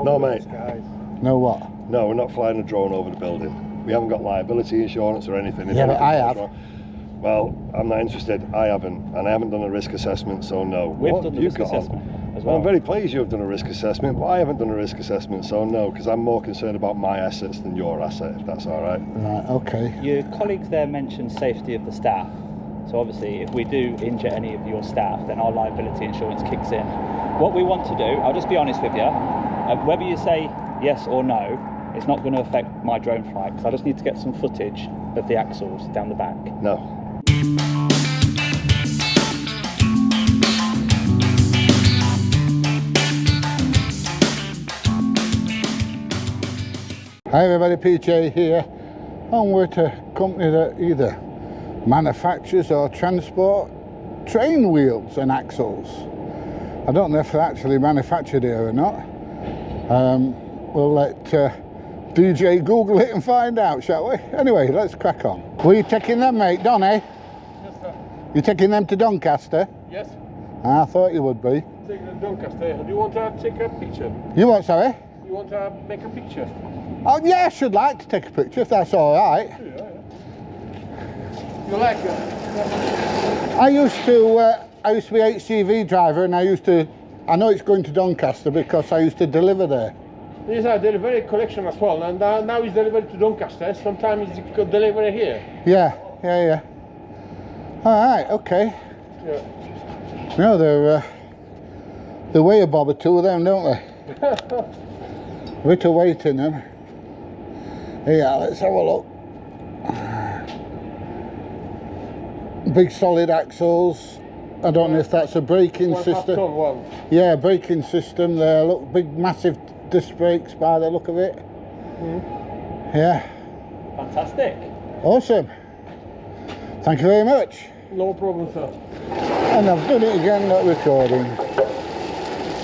No, mate. No what? No, we're not flying a drone over the building. We haven't got liability insurance or anything. Yeah, but I have. Well, I'm not interested. I haven't, and I haven't done a risk assessment, so no. We've done the risk assessment as well. I'm very pleased you've done a risk assessment, but I haven't done a risk assessment, so no, because I'm more concerned about my assets than your asset, if that's all right. Right, okay. Your colleagues there mentioned safety of the staff. So obviously, if we do injure any of your staff, then our liability insurance kicks in. What we want to do, I'll just be honest with you, whether you say yes or no, it's not going to affect my drone flight, because I just need to get some footage of the axles down the back. No. Hi everybody, PJ here, and we're at a company that either manufactures or transport train wheels and axles. I don't know if they're actually manufactured here or not. We'll let DJ Google it and find out, shall we? Anyway, let's crack on. Were you taking them, mate, Don, eh? Yes, sir. You taking them to Doncaster? Yes. I thought you would be. Taking them to Doncaster. Do you want to take a picture? You what, sorry? You want to make a picture? Oh yeah, I should like to take a picture if that's all right. Yeah. You like it? I used to be HGV driver, and I know it's going to Doncaster because I used to deliver there. These are delivery collection as well, and now it's delivered to Doncaster. Sometimes it's delivery here. Yeah. All right, okay. Yeah. No, they weigh a bob or two of them, don't they? A bit of weight in them. Yeah, let's have a look. Big solid axles. I don't know if that's a braking system. Yeah, braking system there. Look, big massive disc brakes by the look of it. Yeah. Fantastic. Awesome. Thank you very much. No problem, sir. And I've done it again, not recording.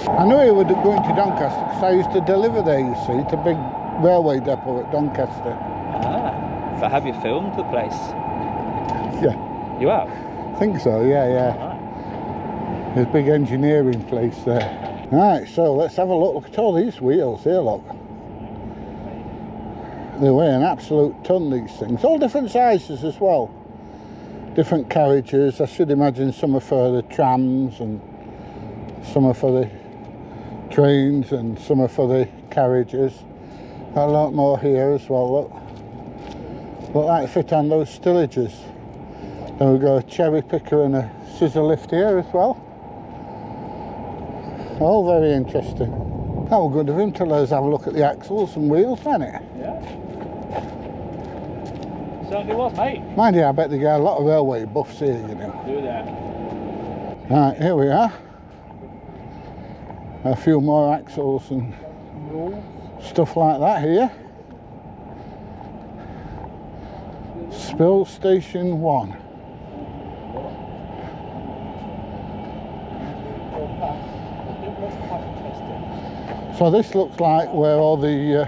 I knew you were going to Doncaster because I used to deliver there, you see, to big railway depot at Doncaster. Ah, so have you filmed the place? Yeah. You have? I think so, yeah. Right. There's a big engineering place there. Right, so let's have a look. Look at all these wheels here, look. They weigh an absolute ton, these things. All different sizes as well. Different carriages. I should imagine some are for the trams, and some are for the trains, and some are for the carriages. Got a lot more here as well, look. Look like fit on those stillages. Then we've got a cherry picker and a scissor lift here as well. All very interesting. That was good of him to let us have a look at the axles and wheels, wasn't it? Yeah. Certainly was, mate. Mind you, I bet they get a lot of railway buffs here, you know. Do that. Right, here we are. A few more axles and stuff like that here. Spill Station 1. So this looks like where all the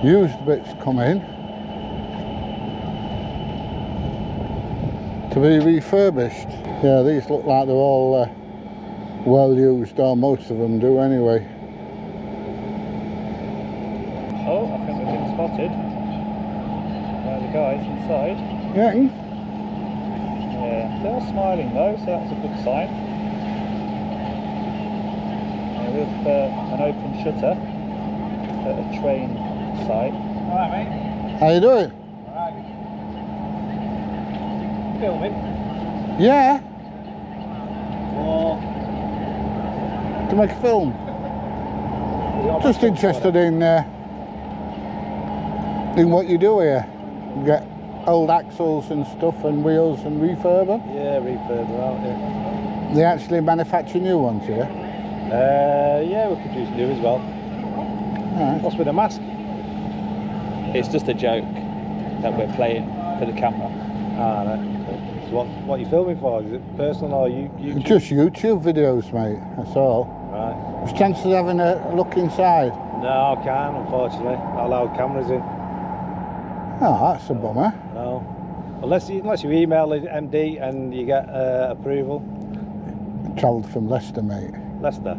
used bits come in to be refurbished. Yeah, these look like they're all well used, or most of them do anyway. Oh, I think we've been spotted by the guys inside. Yeah. Yeah, they're smiling though, so that's a good sign. With an open shutter at a train site. Alright, mate. How you doing? Alright. Filming? Yeah. Or To make a film. Just interested in what you do here. You get old axles and stuff and wheels and refurb them. Yeah, refurb them out, yeah. They actually manufacture new ones here. Yeah, we produce new as well. Right. What's with the mask? it's just a joke that we're playing for the camera. Ah, right. So what are you filming for? Is it personal or YouTube? Just YouTube videos, mate, that's all. Right. There's chances of having a look inside. No, I can't, unfortunately. Not allowed cameras in. Oh, that's a bummer. No. Unless you email the MD and you get approval. Travelled from Leicester, mate. Leicester?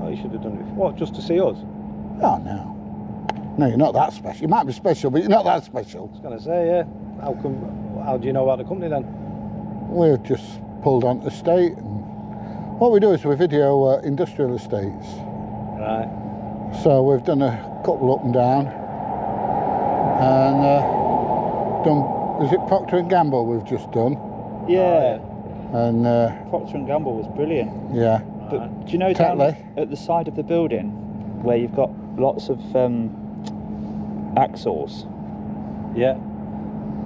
Oh, you should have done it. What, just to see us? Oh, no. No, you're not that special. You might be special, but you're not that special. I was going to say, yeah. How do you know about the company then? We've just pulled onto the estate. And what we do is we video industrial estates. Right. So we've done a couple up and down. And done, is it Procter & Gamble we've just done? Yeah. And Procter & Gamble was brilliant. yeah. But do you know down at the side of the building where you've got lots of axles? Yeah.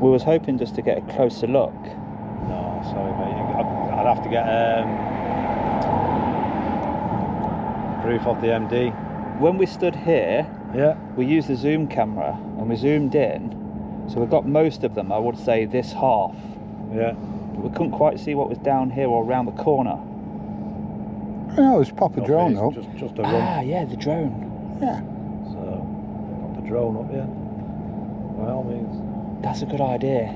We was hoping just to get a closer look. No, sorry, mate. I'd have to get proof of the MD. When we stood here, Yeah. we used the zoom camera and we zoomed in, so we got most of them, I would say this half. Yeah. But we couldn't quite see what was down here or around the corner. No, it's pop a drone up. Just a run. Ah, yeah, the drone. Yeah. So, pop a drone up, yeah. By all means. That's a good idea.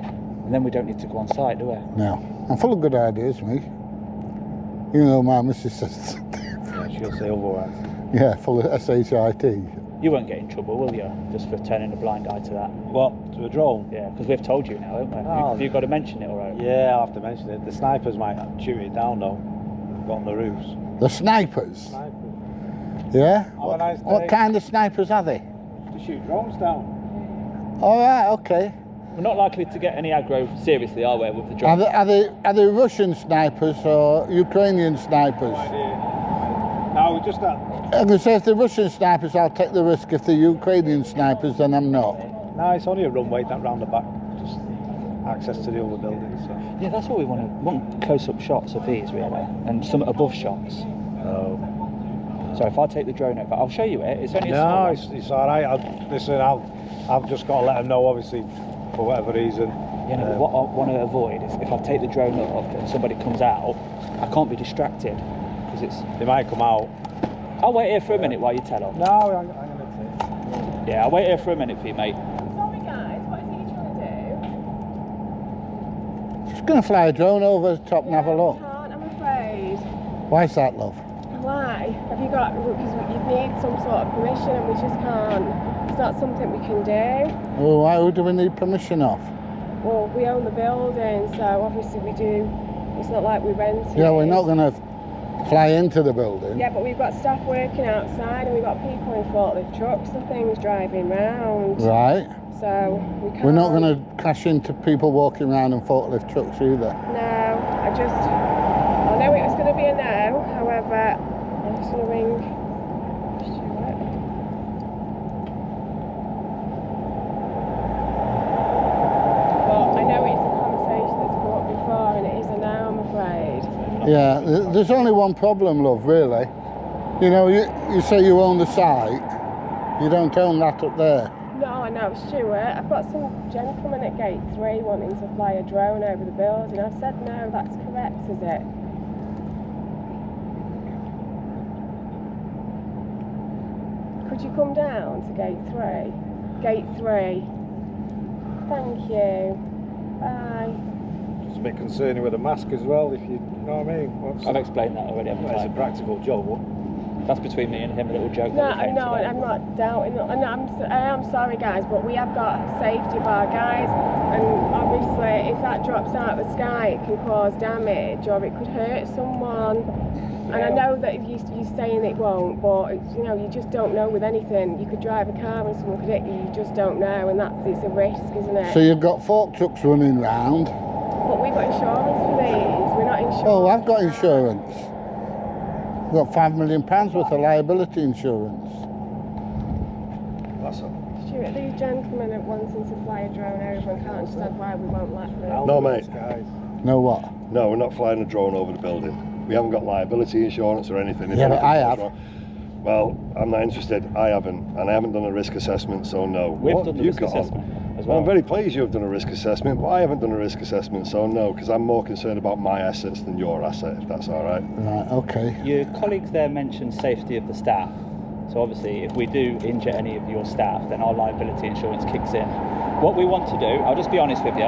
And then we don't need to go on site, do we? No. I'm full of good ideas, me. You know, my missus says, Yeah, she'll say otherwise. yeah, full of SHIT. You won't get in trouble, will you? Just for turning a blind eye to that. What? To a drone? Yeah, because we've told you now, haven't we? Oh. You've got to mention it, all right? Yeah, I'll have to mention it. The snipers might shoot it down though. Got on the roofs. The snipers? Snipers. Yeah? Have a nice day. What kind of snipers are they? To shoot drones down. All right, okay. We're not likely to get any aggro, seriously, are we, with the drone? Are they Russian snipers or Ukrainian snipers? No, we just that. I'm going to say if they're Russian snipers, I'll take the risk. If they're Ukrainian snipers, then I'm not. No, it's only a runway that round the back. Just access to the other buildings. So. Yeah, that's what we want. Want close-up shots of these, really, and some above shots. Oh. So if I take the drone over, I'll show you it. It's only a small No, one. it's all right. I've just got to let them know, obviously, for whatever reason. You know, what I want to avoid is if I take the drone up and somebody comes out, I can't be distracted because it's. They might come out. I'll wait here for a minute while you tell them. No, I'm going to take. Yeah, I'll wait here for a minute for you, mate. Sorry guys, what is it you're trying to do? Just going to fly a drone over the top and have a look. I can't, I'm afraid. Why's that, love? Why? Have you got, because you need some sort of permission and we just can't. It's not something we can do. Well, why do we need permission off? Well, we own the building, so obviously we do. It's not like we rent it. Yeah, we're not going to fly into the building. Yeah, but we've got staff working outside and we've got people in forklift trucks and things driving round. Right. So we can't. We're not going to crash into people walking around in forklift trucks either. No, I know it was going to be a no, however, I'm just going to ring Stuart. But I know it's a conversation that's come up before and it is a no, I'm afraid. Yeah, there's only one problem, love, really. You know, you say you own the site, you don't own that up there. No, I know, Stuart. I've got some gentleman at gate 3 wanting to fly a drone over the building. I've said no, that's correct, is it? Could you come down to gate 3? Gate 3. Thank you. Bye. It's a bit concerning with a mask as well, if you know what I mean. I've explained that already, haven't It's a I? practical job. That's between me and him, a little joke. No, that we came no, today. I'm not doubting. I am sorry, guys, but we have got safety of our guys, and obviously, if that drops out of the sky, it can cause damage or it could hurt someone. And I know that you're saying it won't, but you know, you just don't know with anything. You could drive a car and someone could hit you. You just don't know, and it's a risk, isn't it? So you've got fork trucks running round. But we've got insurance for these. We're not insured. Oh, I've got insurance. I've got £5 million worth of liability insurance. That's a Stuart, these gentlemen are wanting to fly a drone over and can't understand why we won't let them. No, mate. guys. No what? No, we're not flying a drone over the building. We haven't got liability insurance or anything. If Yeah, but anything I goes have. wrong- Well, I'm not interested. I haven't, and I haven't done a risk assessment, so no. We've What done the you risk got on? assessment as Well, well. I'm very pleased you've done a risk assessment, but I haven't done a risk assessment, so no, because I'm more concerned about my assets than your asset, if that's all right. Right, okay. Your colleagues there mentioned safety of the staff. So obviously, if we do injure any of your staff, then our liability insurance kicks in. What we want to do, I'll just be honest with you,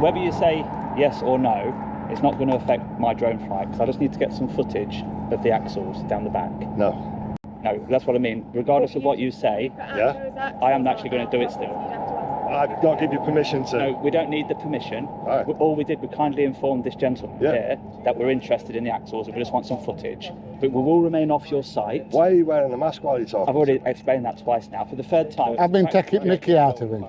whether you say yes or no, it's not going to affect my drone flight, because I just need to get some footage of the axles down the back. No. No, that's what I mean. Regardless of what you say, Yeah. I am actually going to do it still. I did not give you permission to. No, we don't need the permission. Right. All we did, we kindly informed this gentleman here that we're interested in the axles and we just want some footage. But we will remain off your site. Why are you wearing a mask while you're talking? I've already explained that twice now. For the third time. I've been taking Mickey out of him.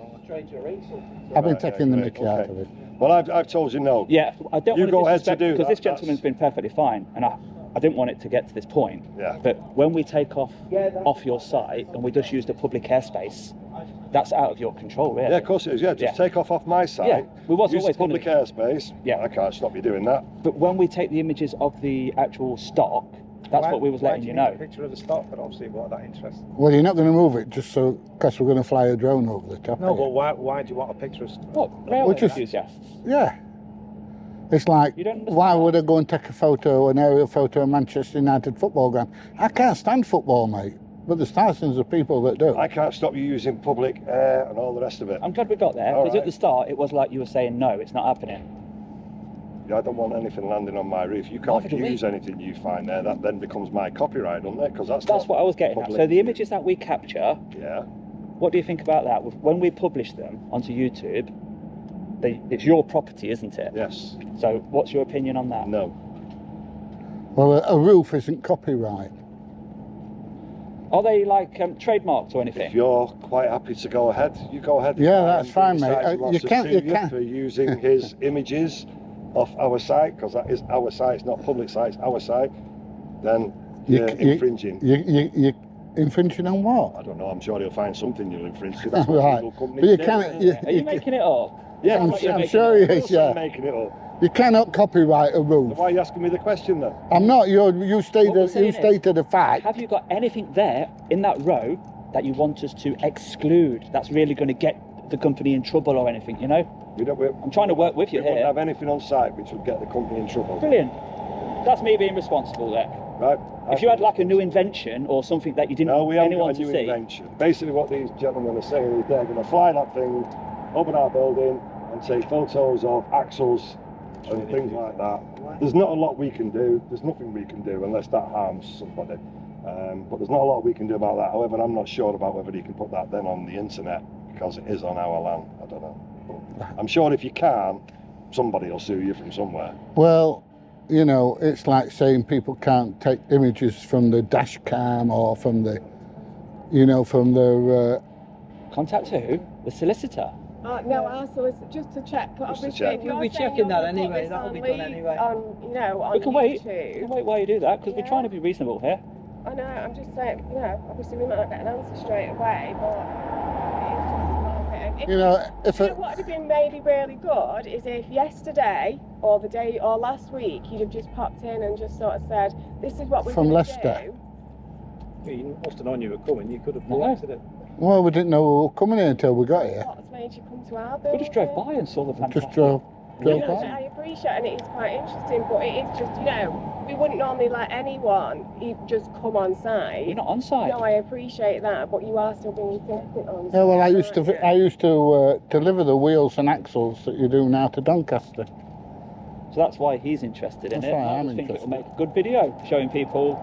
I've been taking the Mickey out of it. Well, I've told you no. Yeah, I don't You want go to ahead to disrespect, do because that, this gentleman's been perfectly fine, and I didn't want it to get to this point. Yeah. But when we take off your site and we just use the public airspace, that's out of your control, really. Yeah, of course it is. Yeah, just take off my site. Yeah, we was use always the public airspace. Yeah, I can't stop you doing that. But when we take the images of the actual stock, that's what we was letting you know. A picture of the stock, but obviously what that interests. Well, you're not going to move it just so because we're going to fly a drone over the top. No, but why do you want a picture of stock? What? Railway enthusiasts? Yeah. It's like, why would I go and take a photo, an aerial photo of Manchester United football ground? I can't stand football, mate. But there's thousands of people that do. I can't stop you using public air and all the rest of it. I'm glad we got there, because at the start it was like you were saying, no, it's not happening. Yeah, I don't want anything landing on my roof. You can't use anything you find there. That then becomes my copyright, doesn't it? Because that's what I was getting at. So the images that we capture, what do you think about that? When we publish them onto YouTube, it's your property, isn't it? Yes. So what's your opinion on that? No. Well, a roof isn't copyright. Are they like trademarked or anything? If you're quite happy to go ahead, you go ahead. Yeah, that's fine, mate. You can't for using his images off our site, because that is our site, it's not public site, it's our site. Then you're infringing. You infringing on what? I don't know. I'm sure he'll find something you'll infringe. That's right. But you can't. Are you making it up? Yeah, I'm sure he is. Yeah. I'm making it up. You cannot copyright a roof. So why are you asking me the question then? I'm not. You stated a fact. Have you got anything there in that row that you want us to exclude? That's really going to get the company in trouble or anything, you know? I'm trying to work with you here. We won't have anything on site which would get the company in trouble. Brilliant. That's me being responsible there. Right. If you had like a new invention or something that you didn't want anyone to see. No, we haven't got a new invention. Basically what these gentlemen are saying is they're going to fly that thing over our building and take photos of axles and things like that. There's not a lot we can do. There's nothing we can do unless that harms somebody. But there's not a lot we can do about that. However, I'm not sure about whether you can put that then on the internet, because it is on our land. I don't know. But I'm sure if you can, somebody will sue you from somewhere. Well, you know, it's like saying people can't take images from the dash cam or from the, you know, from the... Contact who? The solicitor? No, our solicitor, just to check. Obviously, we'll be checking that anyway. That'll be done anyway. On we can wait. We can wait while you do that, because we're trying to be reasonable here. I know. I'm just saying. You know, obviously we might not get an answer straight away, but it's just a little bit. You know, if what would have been maybe really good is if yesterday or the day or last week you'd have just popped in and just sort of said, "This is what we're from going to Leicester." do." You must have known you were coming. You could have preempted it. Well, we didn't know we were coming here until we got here. What's made you come to our building? We just drove by and saw the fantastic. Just drove by. by. I appreciate it, and it is quite interesting, but it is just, you know, we wouldn't normally let anyone just come on site. You're not on site. No, I appreciate that, but you are still being insistent on site. Yeah, well, I used to deliver the wheels and axles that you do now to Doncaster. So that's why he's interested in That's it. why I I'm just think interested. it'll make a good video showing people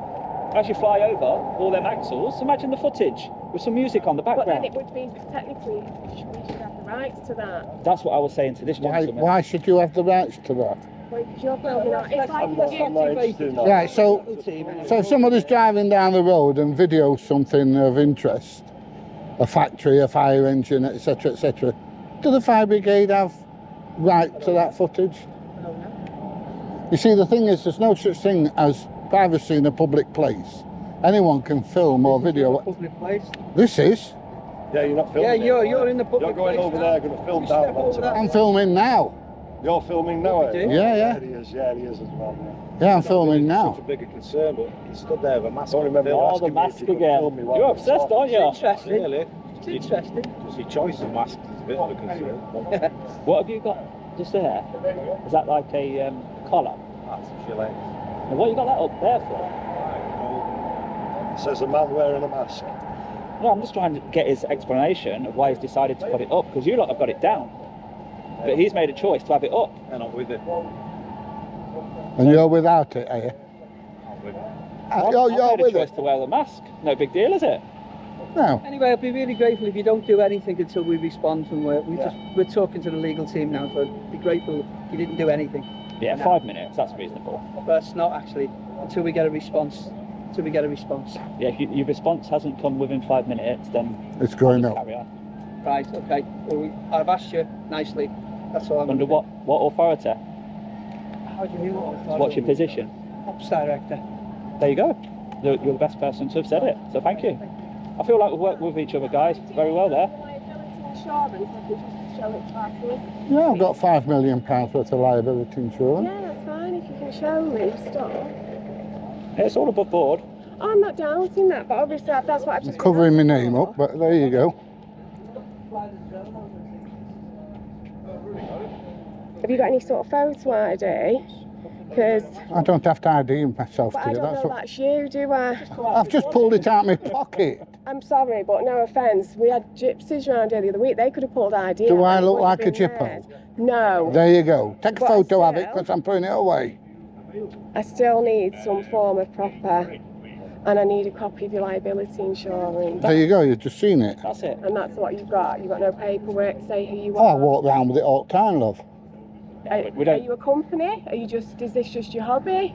as you fly over all them axles. Imagine the footage with some music on the background. But then it would be technically we should have the rights to that. That's what I was saying to this gentleman. Why should you have the rights to that? Well, because you're building out. It's like I'm not interested in that. Right, so if somebody's driving down the road and videos something of interest, a factory, a fire engine, etc., etc., do the fire brigade have right to that footage? You see, the thing is, there's no such thing as privacy in a public place. Anyone can film or video. Public place. This is. Yeah, you're not filming. Yeah, you're in the public You're going place over now. there, going to film down onto that. I'm filming now. You're filming now, eh? Yeah. He is. Yeah, he is as well. Yeah, I'm filming now. Such a bigger concern, but he stood there with a mask. Don't remember Oh, asking the me if mask you could again. film me while You're I'm obsessed, talking. aren't you? Interesting. Really? It's interesting. Just your choice of masks is a bit of a concern. What have you got just there? Is that like a collar? That's Gillette. And what you got that up there for? It says a man wearing a mask. No, I'm just trying to get his explanation of why he's decided to put it up, because you lot have got it down. But he's made a choice to have it up. They're not with it. And you're without it, are you? You're I've made with a choice it. to wear the mask. No big deal, is it? No. Anyway, I'd be really grateful if you don't do anything until we respond from work. We're talking to the legal team now, so I'd be grateful if you didn't do anything. Yeah, 5 minutes, that's reasonable. But it's not actually, until we get a response. Yeah, if your response hasn't come within 5 minutes, then It's going I'll just up. carry on. Right, okay. Well, I've asked you nicely. That's all I'm Under gonna what authority? do. How do you know what? What's your position? Ops director. There you go. You're the best person to have said it, so thank you. I feel like we've worked with each other, guys, very well there. Liability insurance, I can just show it to our solicitors. Yeah, I've got £5 million worth of liability insurance. Yeah, that's fine if you can show me stuff. Yeah, it's all above board. Oh, I'm not doubting that, but obviously that's what I've just Covering my name up, but there you go. Have you got any sort of photo ID? Because I don't have to ID myself I to you. don't know that's you, do I? I've just pulled it out of my pocket. I'm sorry, but no offence. We had gypsies around here the other week. They could have pulled ID. Do out, I and it look wouldn't like a have been gyppo? theirs. No. There you go. Take a But photo of it still- because I'm putting it away. I still need some form of proper, and I need a copy of your liability insurance. There you go, you've just seen it. That's it. And that's what you've got. You've got no paperwork to say who you Oh, I are. walk around with it all the time, love. We Are don't- you a company? Is this just your hobby?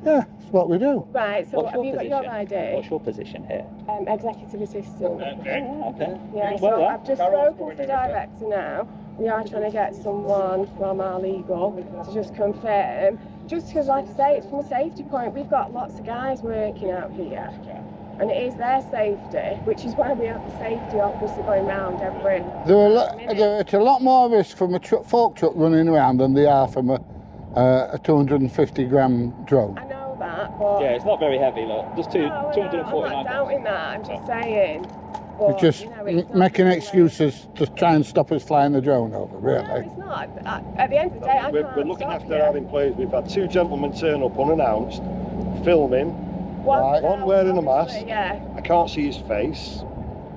Yeah, that's what we do. Right, so What's have your you got position? your ID? What's your position here? Executive assistant. Oh, okay. Yeah, Well, so yeah. I've just spoken to the director now. We are trying to get someone from our legal to just confirm. Just because, like I say, it's from a safety point. We've got lots of guys working out here. And it is their safety, which is why we have the safety officer going round every It's a lot more risk from a fork truck running around than they are from a 250 gram drone. I know that, but... Yeah, it's not very heavy, look. Just No, I'm 249 not grams. doubting that, I'm just saying. You're But, just you know, it's not making really- excuses to try and stop us flying the drone over, No, really. it's not. At the end of the day, I We're can't looking stop after you. our employees. We've had 2 gentlemen turn up unannounced, filming. Right. One wearing a obviously, mask. Yeah. I can't see his face.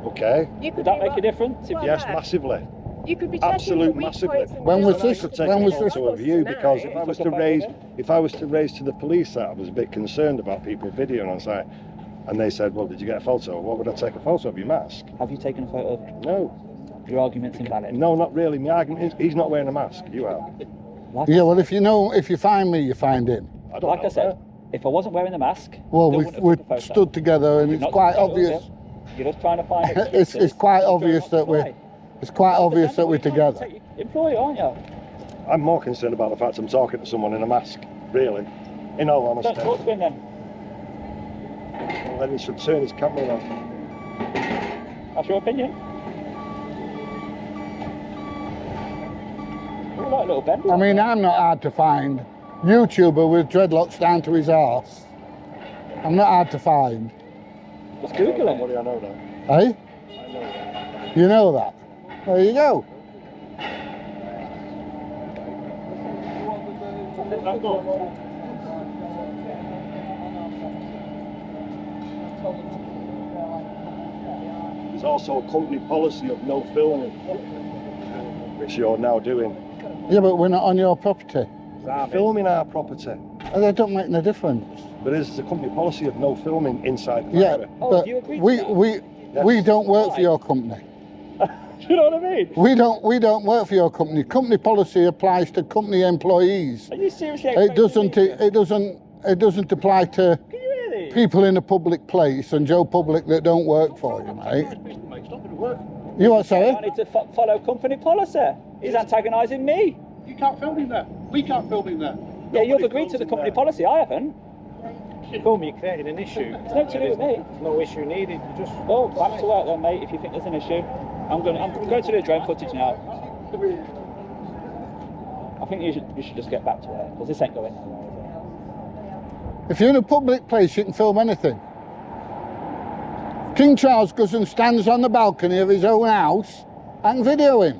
Okay. You could Would that be make a difference? If Well, Yes, yeah. massively. You could be checking Absolute for weak massively. points in When the was building. this- I could take when a was photo this- of you because if I was to Took a raise, photo if I was to raise to the police that I was a bit concerned about people videoing on site, and they said, "Well, did you get a photo?" What would I take a photo of your mask? Have you taken a photo of No, your argument's invalid? no, not really. My argument is he's not wearing a mask. You are. Like Yeah, well, if you find me, you find him. I don't Like know I said, that. if I wasn't wearing the mask, Well, still we wouldn't have took a photo. stood together, and You've it's not quite took photos, obvious. You're just trying to find It's excuses. quite Don't obvious want that to we're. fly. It's quite obvious that we're You're trying to together. take your employee, aren't you? I'm more concerned about the fact I'm talking to someone in a mask. Really, in all honesty. Don't talk to him then. Well, then he should turn his camera off. That's your opinion. You're like little Ben. I mean, I'm not hard to find. YouTuber with dreadlocks down to his arse. I'm not hard to find. Just Google Don't it. worry, I know that. Eh? I know that. You know that? There you go. There's also a company policy of no filming, which you're now doing. Yeah, but we're not on your property. Filming our property. And that don't make no difference. But there's a company policy of no filming inside the Yeah, factory. Oh, but you agreed to we that? we don't work Why? for your company. Do you know what I mean? We don't work for your company. Company policy applies to company employees. Are you seriously It expecting doesn't. me? It doesn't apply to Can you really? people in a public place and Joe Public that don't work for you, mate. You what, sorry? I need to follow company policy. He's antagonising me. You can't film him there. We can't film him there. Yeah, you've agreed to the company policy. I haven't. Boom, you created an issue. It's nothing to do with me. There's no issue needed. You just Oh, back to work then, mate. If you think there's an issue, I'm going to do drone footage now. I think you should just get back to work because this ain't going nowhere. If you're in a public place, you can film anything. King Charles goes and stands on the balcony of his own house. I can video him.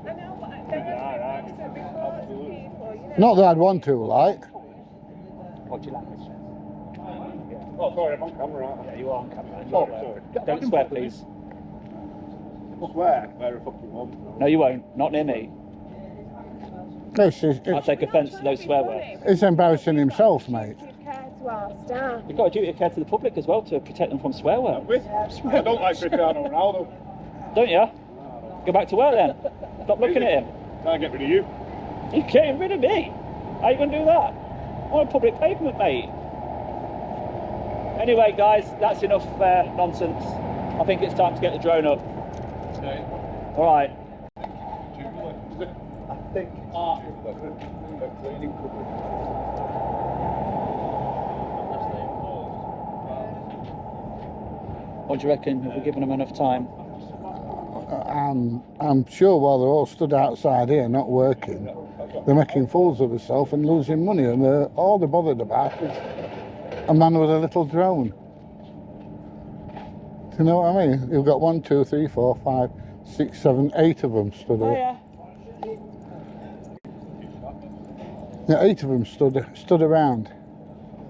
I know, but they have to report people, you know. Not that I'd want to, like. What's your language? Oh, sorry, I'm on camera, aren't I? Yeah, you are on camera. Oh, sorry. Don't swear, please. I swear, where a fucking mum. No, you won't. Not near me. I take offence to those swear words. It's embarrassing himself, mate. Care to our staff. We've got a duty of care to the public as well to protect them from swear words. I don't like Cristiano Ronaldo. Don't you? Go back to work then. Stop looking at him. Can't get rid of you. You're getting rid of me. How are you going to do that? I'm on a public pavement, mate. Anyway, guys, that's enough nonsense. I think it's time to get the drone up. All right. I think cleaning company. What do you reckon? Have we given them enough time? I'm sure while they're all stood outside here not working, they're making fools of themselves and losing money, and all they're bothered about is a man with a little drone. Do you know what I mean? You've got 1, 2, 3, 4, 5, 6, 7, 8 of them stood here. Oh, yeah. Yeah, 8 of them stood around.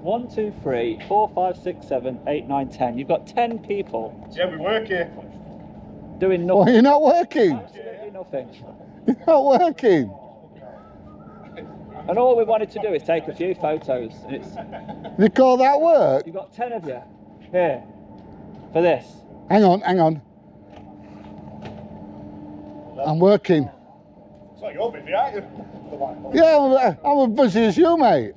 1, 2, 3, 4, 5, 6, 7, 8, 9, 10. You've got 10 people Yeah, we work here. doing Well, nothing. you're not working. Absolutely nothing. You're not working. And all we wanted to do is take a few photos. And it's You call that work? you've got 10 of you here for this. Hang on. I'm working. So you're busy, aren't you? Yeah, I'm as busy as you, mate.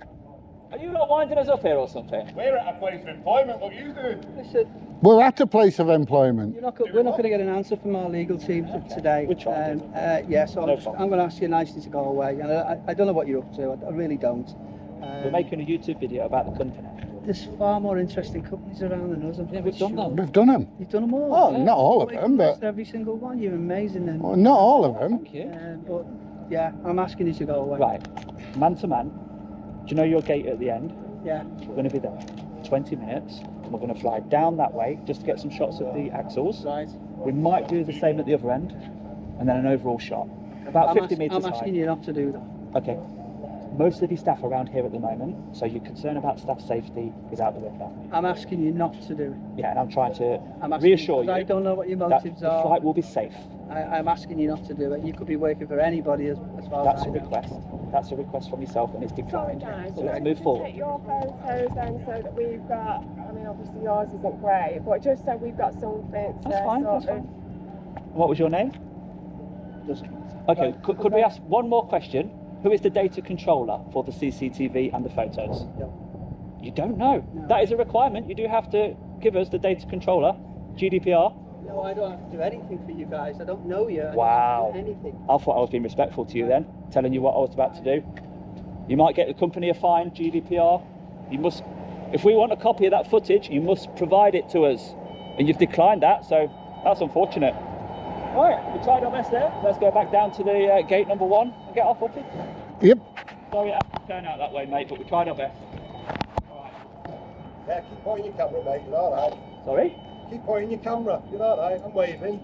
Are you not winding us up here or something? We're at a place of employment. What are you doing? Listen, We're at a place of employment. we're not going to get an answer from our legal team today. We're trying Yeah, so No I'm problem. going to ask you nicely to go away. And I don't know what you're up to. I really don't. We're making a YouTube video about the company. There's far more interesting companies around than us. Yeah, we've done them. We've done them. You've done them all. Oh, not all of them, but every single one. You're amazing. Then. well, not all of them. Thank you. But yeah, I'm asking you to go away. Right, man to man. Do you know your gate at the end? Yeah. We're going to be there 20 minutes and we're going to fly down that way just to get some shots of the axles. Right. We might do the same at the other end and then an overall shot. About 50 metres I'm high. asking you not to do that. Okay. Most of your staff around here at the moment, so your concern about staff safety is out the window. I'm asking you not to do it. Yeah, and I'm trying to I'm asking reassure you I don't know what your that motives the are. flight will be safe. I'm asking you not to do it. You could be working for anybody as far That's as a I know. request. That's a request from yourself and it's Sorry declined. guys, So let's can move you forward. take your photos then so that we've got, I mean obviously yours isn't great, but just so we've got something to That's fine, sort that's of... fine. What was your name? Okay, could we ask one more question? Who is the data controller for the CCTV and the photos? You don't know. No. That is a requirement. You do have to give us the data controller, GDPR. No, I don't have to do anything for you guys. I don't know you. I Wow. don't have to do anything. I thought I was being respectful to you then, telling you what I was about to do. You might get the company a fine, GDPR. You must, if we want a copy of that footage, you must provide it to us. And you've declined that, so that's unfortunate. All right, we tried our best there. Let's go back down to the gate number 1 and get our footage. Yep. Sorry, I have to turn out that way, mate, but we tried our best. Yeah, keep pointing your camera, mate. You're all right. Sorry? Keep pointing your camera. You're all right. I'm waving.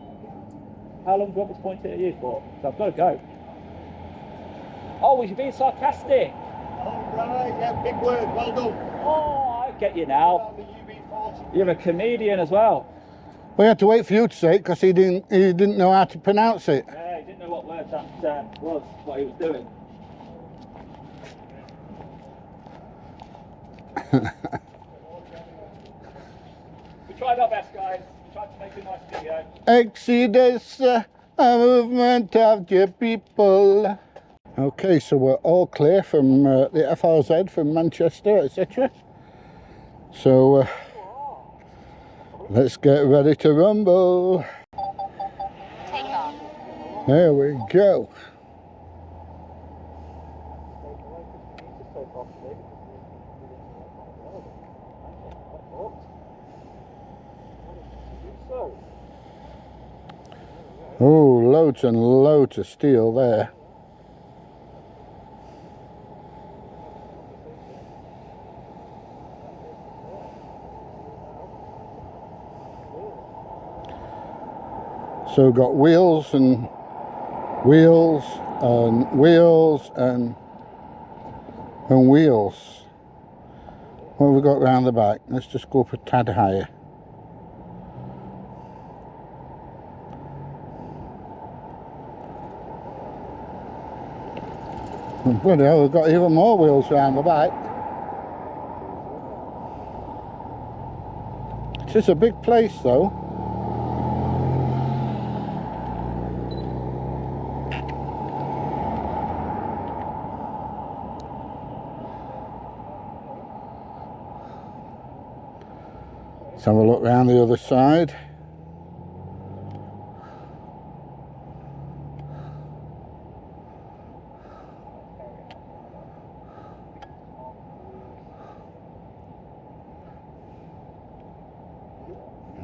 How long do you want me to point it at you for? So I've got to go. Oh, was you being sarcastic? All right. Yeah, big word. Well done. Oh, I get you now. On the UB40. You're a comedian as well. We had to wait for you to say it because he didn't know how to pronounce it. Yeah, he didn't know what word that was, what he was doing. We tried our best, guys. We tried to make a nice video. Exodus, a movement of the people. Okay, so we're all clear from the FRZ from Manchester, etc. So let's get ready to rumble. There we go. Oh, loads and loads of steel there. So we've got wheels and wheels and wheels and wheels. What have we got round the back? Let's just go up a tad higher. Bloody hell, we've got even more wheels around the back. It's just a big place though. Let's have a look round the other side.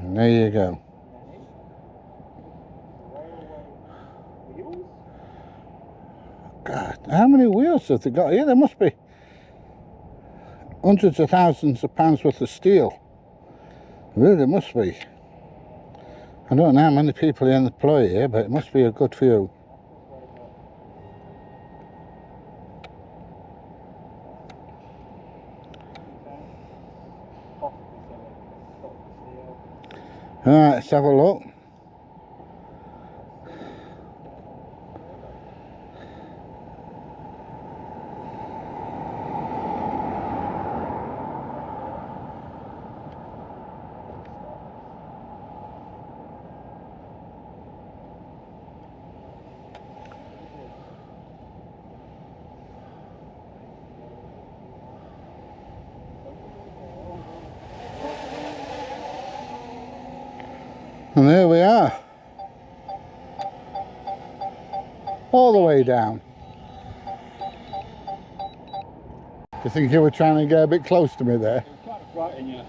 And there you go. God, how many wheels have they got here? There must be hundreds of thousands of pounds worth of steel. Really must be. I don't know how many people they employ here, but it must be a good few. Alright, let's have a look. And there we are, all the way down. Do you think you were trying to get a bit close to me there? Kind of frighten you.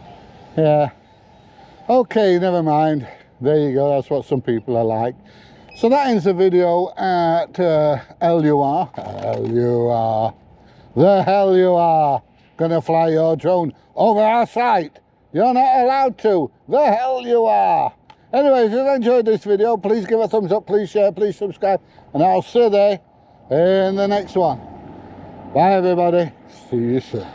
Yeah. Okay, never mind. There you go, that's what some people are like. So that ends the video at LUR. The hell you are gonna fly your drone over our site. You're not allowed to. The hell you are. Anyway, if you've enjoyed this video, please give a thumbs up, please share, please subscribe, and I'll see you there in the next one. Bye everybody, see you soon.